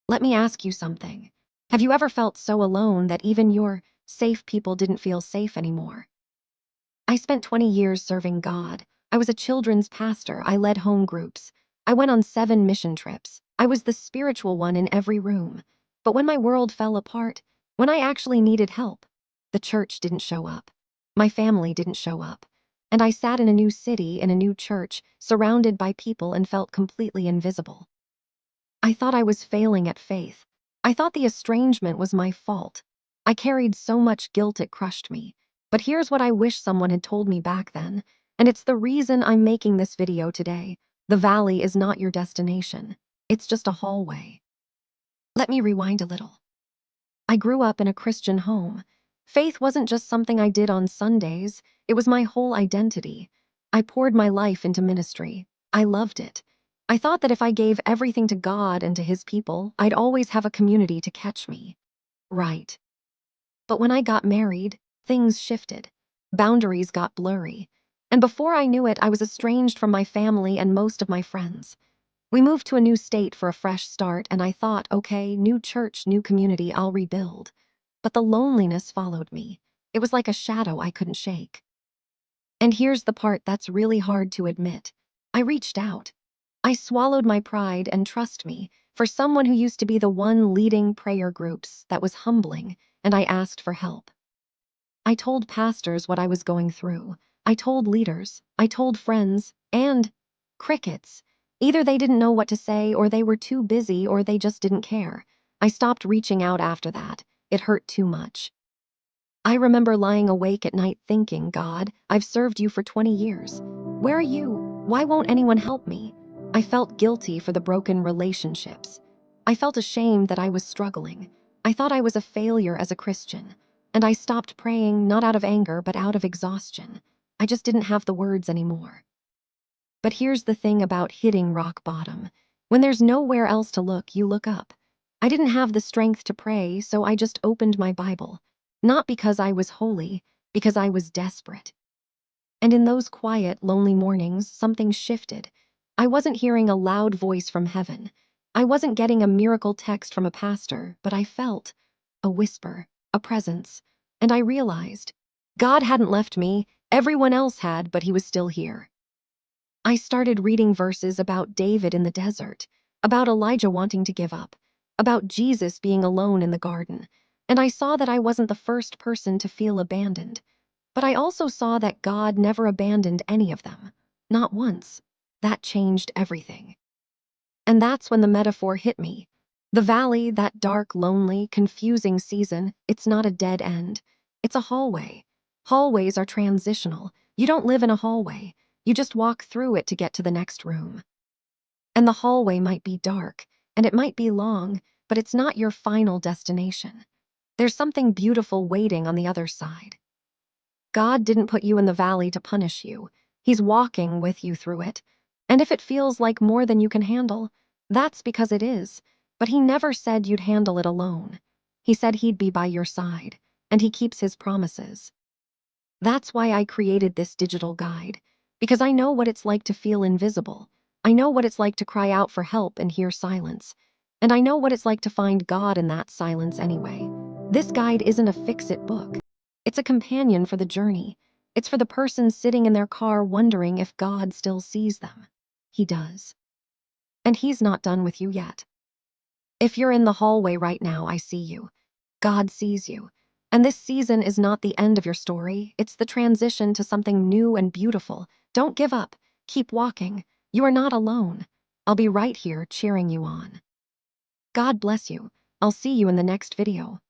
Let me ask you something. Have you ever felt so alone that even your safe people didn't feel safe anymore? I spent 20 years serving God. I was a children's pastor. I led home groups. I went on 7 mission trips. I was the spiritual one in every room. But when my world fell apart, when I actually needed help, the church didn't show up. My family didn't show up. And I sat in a new city, in a new church, surrounded by people and felt completely invisible. I thought I was failing at faith. I thought the estrangement was my fault. I carried so much guilt it crushed me. But here's what I wish someone had told me back then, and it's the reason I'm making this video today. The valley is not your destination. It's just a hallway. Let me rewind a little. I grew up in a Christian home. Faith wasn't just something I did on Sundays, it was my whole identity. I poured my life into ministry. I loved it. I thought that if I gave everything to God and to His people, I'd always have a community to catch me. Right. But when I got married, things shifted. Boundaries got blurry. And before I knew it, I was estranged from my family and most of my friends. We moved to a new state for a fresh start, and I thought, okay, new church, new community, I'll rebuild. But the loneliness followed me. It was like a shadow I couldn't shake. And here's the part that's really hard to admit. I reached out. I swallowed my pride, and trust me, for someone who used to be the one leading prayer groups, that was humbling, and I asked for help. I told pastors what I was going through. I told leaders. I told friends. And crickets. Either they didn't know what to say, or they were too busy, or they just didn't care. I stopped reaching out after that. It hurt too much. I remember lying awake at night thinking, God, I've served you for 20 years. Where are you? Why won't anyone help me? I felt guilty for the broken relationships. I felt ashamed that I was struggling. I thought I was a failure as a Christian. And I stopped praying, not out of anger, but out of exhaustion. I just didn't have the words anymore. But here's the thing about hitting rock bottom. When there's nowhere else to look, you look up. I didn't have the strength to pray, so I just opened my Bible. Not because I was holy, because I was desperate. And in those quiet, lonely mornings, something shifted. I wasn't hearing a loud voice from heaven. I wasn't getting a miracle text from a pastor, but I felt a whisper, a presence. And I realized God hadn't left me. Everyone else had, but He was still here. I started reading verses about David in the desert, about Elijah wanting to give up, about Jesus being alone in the garden, and I saw that I wasn't the first person to feel abandoned. But I also saw that God never abandoned any of them. Not once. That changed everything. And that's when the metaphor hit me. The valley, that dark, lonely, confusing season, it's not a dead end. It's a hallway. Hallways are transitional. You don't live in a hallway. You just walk through it to get to the next room. And the hallway might be dark, and it might be long, but it's not your final destination. There's something beautiful waiting on the other side. God didn't put you in the valley to punish you. He's walking with you through it. And if it feels like more than you can handle, that's because it is. But He never said you'd handle it alone. He said He'd be by your side, and He keeps His promises. That's why I created this digital guide, because I know what it's like to feel invisible. I know what it's like to cry out for help and hear silence. And I know what it's like to find God in that silence anyway. This guide isn't a fix-it book. It's a companion for the journey. It's for the person sitting in their car wondering if God still sees them. He does. And He's not done with you yet. If you're in the hallway right now, I see you. God sees you. And this season is not the end of your story. It's the transition to something new and beautiful. Don't give up. Keep walking. You are not alone. I'll be right here cheering you on. God bless you. I'll see you in the next video.